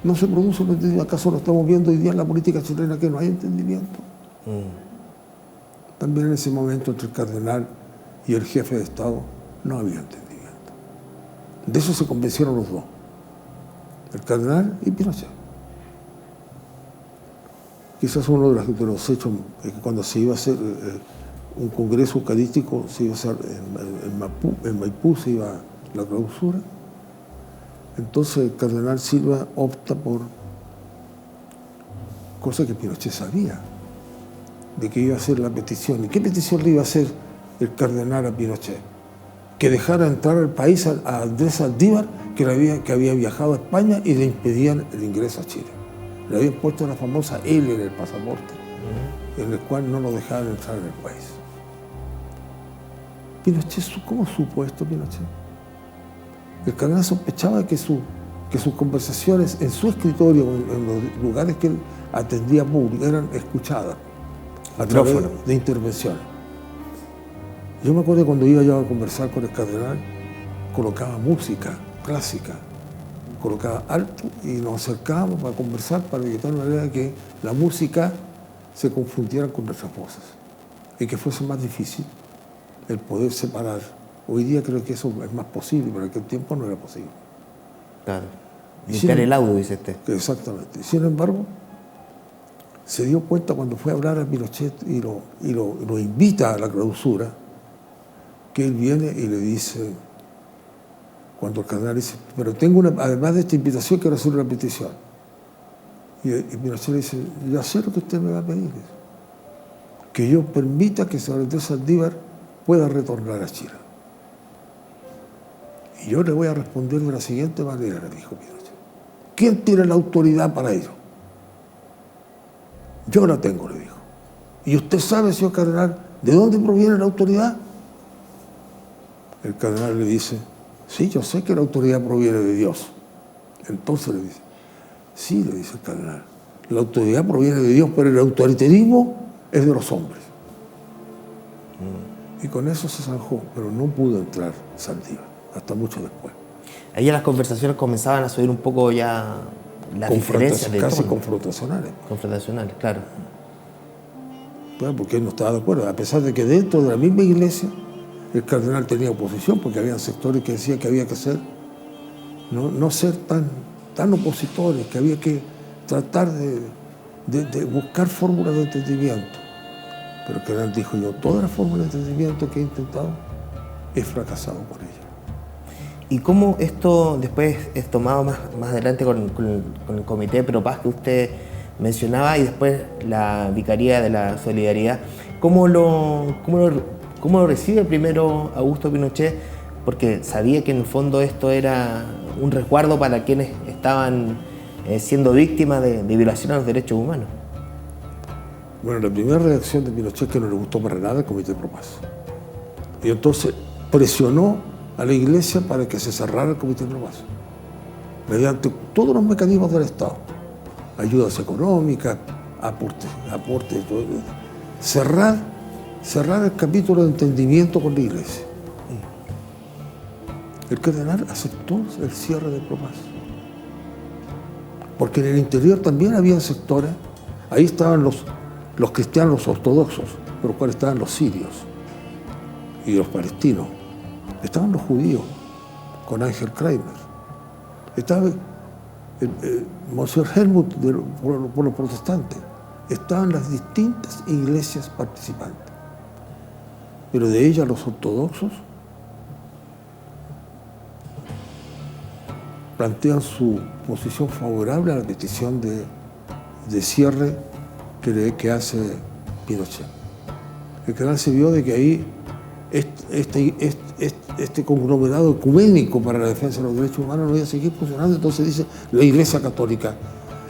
No se produce un entendimiento. ¿Acaso lo estamos viendo hoy día en la política chilena, que no hay entendimiento? También en ese momento entre el cardenal y el jefe de Estado no había entendimiento. De eso se convencieron los dos, el cardenal y Pinochet. Quizás uno de los hechos es que cuando se iba a hacer un congreso eucarístico, se iba a hacer en Maipú, se iba a la clausura. Entonces el cardenal Silva opta por cosa que Pinochet sabía, de que iba a hacer la petición. ¿Y qué petición le iba a hacer el cardenal a Pinochet? Que dejara entrar al país a Andrés Saldívar, que había viajado a España, y le impedían el ingreso a Chile. Le habían puesto una famosa L en el pasaporte, en el cual no lo dejaban entrar en el país. Pinochet, ¿cómo supo esto Pinochet? El cardenal sospechaba que sus conversaciones en su escritorio, en los lugares que él atendía público, eran escuchadas a través de intervenciones. Yo me acuerdo cuando iba yo a conversar con el cardenal, colocaba música clásica, colocaba alto y nos acercábamos para conversar, para de tal manera que la música se confundiera con nuestras voces y que fuese más difícil el poder separar. Hoy día creo que eso es más posible, pero en aquel tiempo no era posible. Claro. Limpiar el audio, dice usted. Exactamente. Sin embargo, se dio cuenta cuando fue a hablar a Pinochet y lo invita a la clausura, que él viene y le dice, cuando el cardenal dice, pero además de esta invitación, quiero hacer una petición. Y Pinochet le dice, ya sé lo que usted me va a pedir, que yo permita que San Andrés Saldívar pueda retornar a Chile. Y yo le voy a responder de la siguiente manera, le dijo Pinochet. ¿Quién tiene la autoridad para ello? Yo la tengo, le dijo. ¿Y usted sabe, señor cardenal, de dónde proviene la autoridad? El cardenal le dice, sí, yo sé que la autoridad proviene de Dios. Entonces le dice, sí, le dice el cardenal, la autoridad proviene de Dios, pero el autoritarismo es de los hombres. Y con eso se zanjó, pero no pudo entrar Saldívar, hasta mucho después. Ahí las conversaciones comenzaban a subir un poco ya las diferencias de casi tono. confrontacionales. Confrontacionales, claro. Bueno, porque él no estaba de acuerdo, a pesar de que dentro de la misma iglesia el cardenal tenía oposición, porque había sectores que decían que había que ser, no ser tan opositores, que había que tratar de buscar fórmulas de entendimiento. Pero el cardenal dijo: yo todas las fórmulas de entendimiento que he intentado he fracasado con ellas. ¿Y cómo esto después es tomado más adelante con el Comité Pro Paz que usted mencionaba y después la Vicaría de la Solidaridad? ¿Cómo lo recibe primero Augusto Pinochet? Porque sabía que en el fondo esto era un resguardo para quienes estaban siendo víctimas de violación a los derechos humanos. Bueno, la primera reacción de Pinochet es que no le gustó para nada el Comité Pro Paz. Y entonces presionó a la iglesia para que se cerrara el Comité Pro Paz, mediante todos los mecanismos del Estado, ayudas económicas, aportes, todo. Cerrar el capítulo de entendimiento con la iglesia. El cardenal aceptó el cierre de Pro Paz, porque en el interior también había sectores. Ahí estaban los cristianos ortodoxos, por los cuales estaban los sirios y los palestinos. Estaban los judíos, con Ángel Kramer. Estaba Monsieur Helmut por los protestantes. Estaban las distintas iglesias participantes. Pero de ellas los ortodoxos plantean su posición favorable a la petición de cierre que hace Pinochet. El canal se vio de que ahí este conglomerado ecuménico para la defensa de los derechos humanos no iba a seguir funcionando, entonces dice la Iglesia Católica.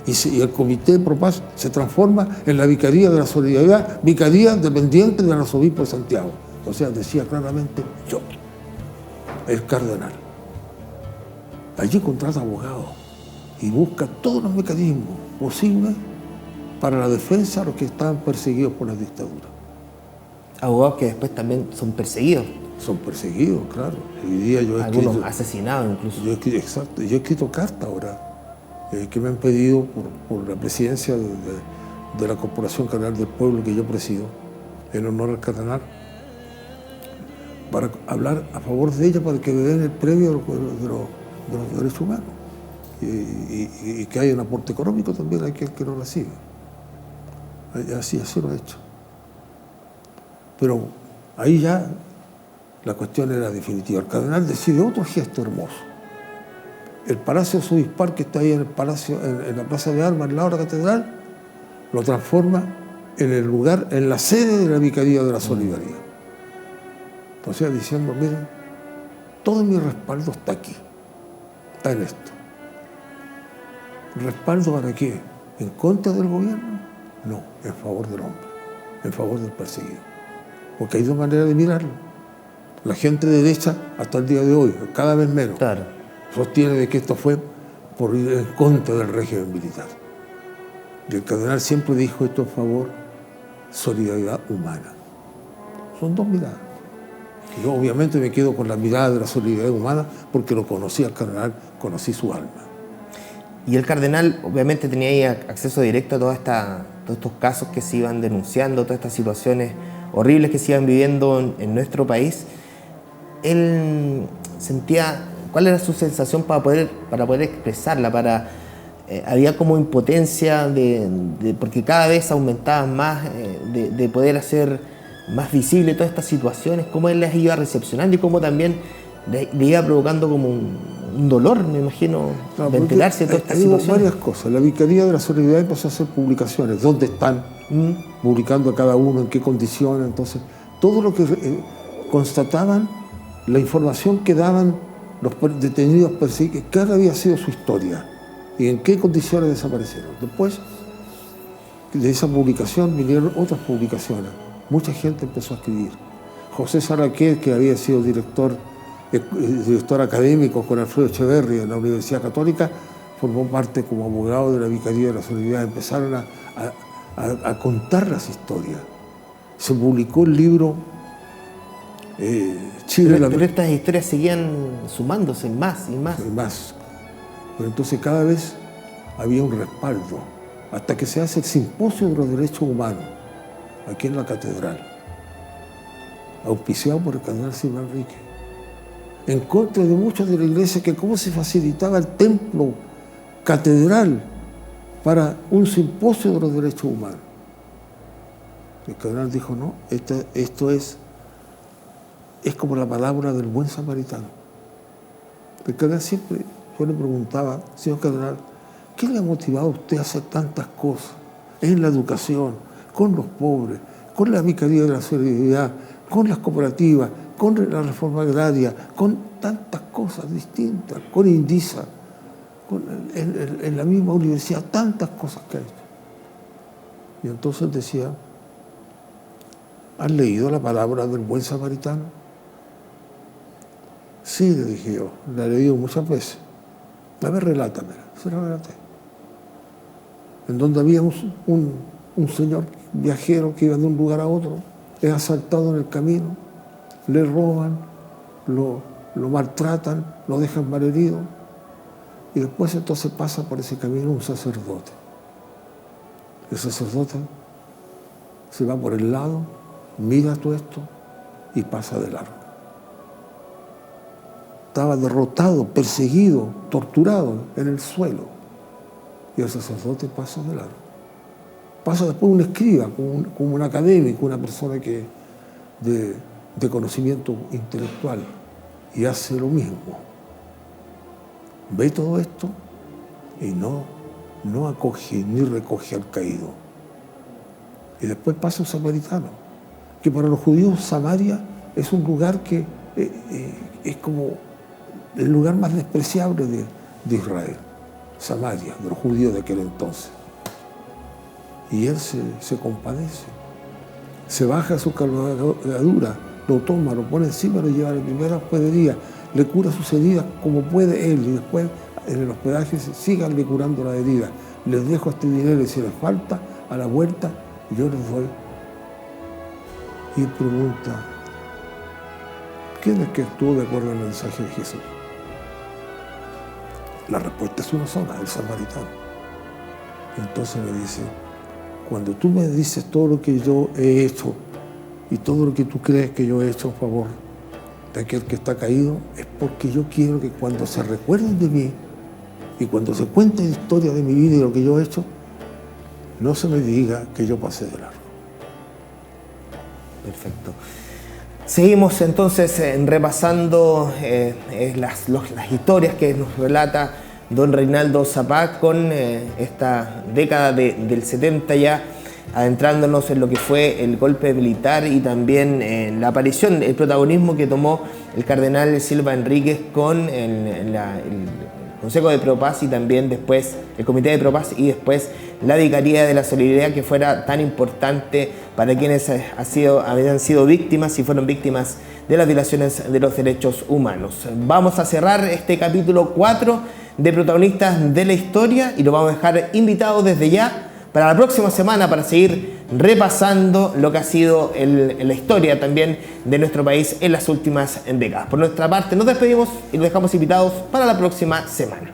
Y el Comité Pro Paz se transforma en la Vicaría de la Solidaridad, vicaría dependiente del arzobispo de Santiago. O sea, decía claramente yo, el cardenal. Allí contrata abogados y busca todos los mecanismos posibles para la defensa de los que estaban perseguidos por la dictadura. Abogados que después también son perseguidos. Son perseguidos, claro. Hoy día yo he algunos escrito, asesinados incluso. Exacto. Yo he escrito cartas ahora que me han pedido por la presidencia de la Corporación Cardenal del Pueblo que yo presido, en honor al cardenal, para hablar a favor de ella, para que le den el premio de los derechos humanos y que haya un aporte económico también a aquel que lo recibe. Así lo he hecho. Pero ahí ya la cuestión era definitiva. El cardenal decide otro gesto hermoso. El Palacio Arzobispal, que está ahí en la Plaza de Armas, en la hora catedral, lo transforma en la sede de la Vicaría de la Solidaridad. O sea, diciendo: miren, todo mi respaldo está aquí, está en esto. ¿Respaldo para qué? ¿En contra del gobierno? No, en favor del hombre, en favor del perseguido. Porque hay dos maneras de mirarlo. La gente de derecha, hasta el día de hoy, cada vez menos, Claro. sostiene de que esto fue por ir en contra del régimen militar. Y el cardenal siempre dijo esto en favor, solidaridad humana. Son dos miradas. Y yo obviamente me quedo con la mirada de la solidaridad humana porque lo conocí al cardenal, conocí su alma. Y el cardenal obviamente tenía ahí acceso directo a todos estos casos que se iban denunciando, todas estas situaciones horribles que se iban viviendo en nuestro país. Él sentía, ¿cuál era su sensación para poder expresarla? Había como impotencia porque cada vez aumentaban más, de poder hacer más visible todas estas situaciones, cómo él las iba recepcionando y cómo también le iba provocando como un dolor, me imagino, Claro, de enterarse de todas estas hubo situaciones. varias cosas. La Vicaría de la Solidaridad empezó a hacer publicaciones, dónde están, publicando a cada uno, en qué condiciones. Entonces, todo lo que constataban, la información que daban los detenidos perseguidos, cuál había sido su historia y en qué condiciones desaparecieron. Después de esa publicación vinieron otras publicaciones. Mucha gente empezó a escribir. José Saraquet, que había sido director académico con Alfredo Echeverri en la Universidad Católica, formó parte como abogado de la Vicaría de la Solidaridad. Empezaron a contar las historias. Se publicó el libro Chile. Pero estas historias seguían sumándose más y más. Y más. Pero entonces cada vez había un respaldo, hasta que se hace el Simposio de los Derechos Humanos, aquí en la catedral, auspiciado por el cardenal Silva Enrique, en contra de muchos de la iglesia, que cómo se facilitaba el templo catedral para un simposio de los derechos humanos. El cardenal dijo, no, esto es como la palabra del buen samaritano. El cardenal siempre, yo le preguntaba, señor cardenal, ¿qué le ha motivado a usted a hacer tantas cosas en la educación, con los pobres, con la vicaría de la solidaridad, con las cooperativas, con la reforma agraria, con tantas cosas distintas, con Indisa, en la misma universidad, tantas cosas que ha hecho? Y entonces decía, ¿has leído la palabra del buen samaritano? Sí, le dije yo, la he leído muchas veces. A ver, relátamela. Se la relaté. En donde había un señor viajero que iba de un lugar a otro, es asaltado en el camino, le roban, lo maltratan, lo dejan malherido, y después entonces pasa por ese camino un sacerdote. El sacerdote se va por el lado, mira todo esto y pasa de largo. Estaba derrotado, perseguido, torturado en el suelo, y el sacerdote pasa de largo. Pasa después un escriba, como un académico, una persona de conocimiento intelectual, y hace lo mismo. Ve todo esto y no acoge ni recoge al caído. Y después pasa un samaritano, que para los judíos Samaria es un lugar que es como el lugar más despreciable de Israel, Samaria, de los judíos de aquel entonces. Y él se compadece, se baja su cabalgadura, lo toma, lo pone encima, lo lleva a la primera hospedería, le cura sus heridas como puede él, y después en el hospedaje síganle curando las heridas. Les dejo este dinero y si les falta, a la vuelta yo les doy. Y él pregunta, ¿quién es que actuó de acuerdo al mensaje de Jesús? La respuesta es una sola, el samaritano. Entonces me dice, cuando tú me dices todo lo que yo he hecho y todo lo que tú crees que yo he hecho a favor de aquel que está caído, es porque yo quiero que cuando se recuerden de mí y cuando se cuente la historia de mi vida y lo que yo he hecho, no se me diga que yo pasé de largo. Perfecto. Seguimos entonces repasando las historias que nos relata don Reinaldo Zapá con esta década del 70 ya, adentrándonos en lo que fue el golpe militar y también la aparición, el protagonismo que tomó el cardenal Silva Enríquez con el Consejo de Propaz y también después el Comité de Propaz y después la Vicaría de la Solidaridad, que fuera tan importante para quienes habían sido víctimas y fueron víctimas de las violaciones de los derechos humanos. Vamos a cerrar este capítulo 4 de Protagonistas de la Historia y lo vamos a dejar invitado desde ya para la próxima semana para seguir repasando lo que ha sido la historia también de nuestro país en las últimas décadas. Por nuestra parte nos despedimos y los dejamos invitados para la próxima semana.